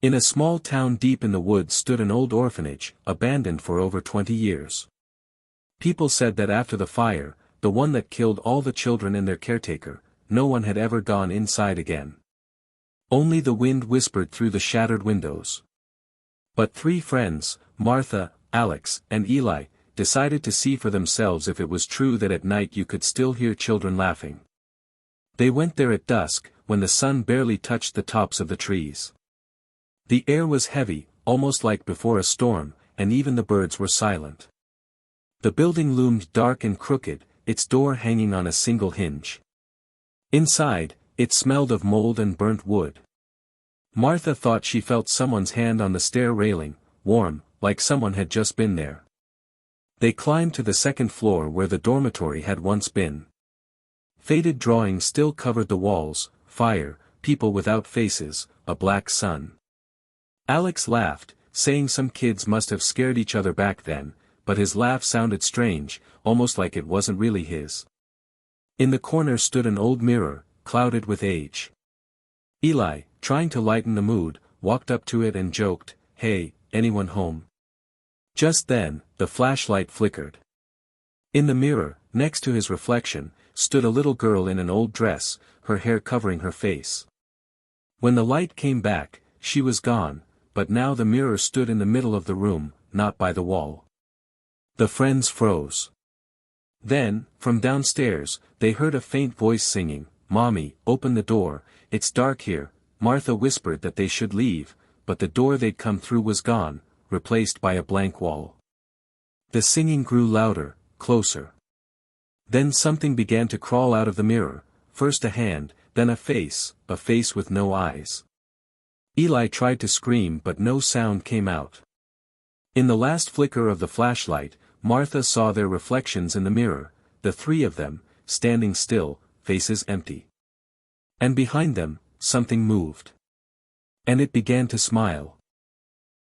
In a small town deep in the woods stood an old orphanage, abandoned for over 20 years. People said that after the fire, the one that killed all the children and their caretaker, no one had ever gone inside again. Only the wind whispered through the shattered windows. But three friends, Martha, Alex, and Eli, decided to see for themselves if it was true that at night you could still hear children laughing. They went there at dusk, when the sun barely touched the tops of the trees. The air was heavy, almost like before a storm, and even the birds were silent. The building loomed dark and crooked, its door hanging on a single hinge. Inside, it smelled of mold and burnt wood. Martha thought she felt someone's hand on the stair railing, warm, like someone had just been there. They climbed to the second floor where the dormitory had once been. Faded drawings still covered the walls: fire, people without faces, a black sun. Alex laughed, saying some kids must have scared each other back then, but his laugh sounded strange, almost like it wasn't really his. In the corner stood an old mirror, clouded with age. Eli, trying to lighten the mood, walked up to it and joked, "Hey, anyone home?" Just then, the flashlight flickered. In the mirror, next to his reflection, stood a little girl in an old dress, her hair covering her face. When the light came back, she was gone, but now the mirror stood in the middle of the room, not by the wall. The friends froze. Then, from downstairs, they heard a faint voice singing, "Mommy, open the door, it's dark here." Martha whispered that they should leave, but the door they'd come through was gone, replaced by a blank wall. The singing grew louder, closer. Then something began to crawl out of the mirror, first a hand, then a face with no eyes. Eli tried to scream but no sound came out. In the last flicker of the flashlight, Martha saw their reflections in the mirror, the three of them, standing still, faces empty. And behind them, something moved. And it began to smile.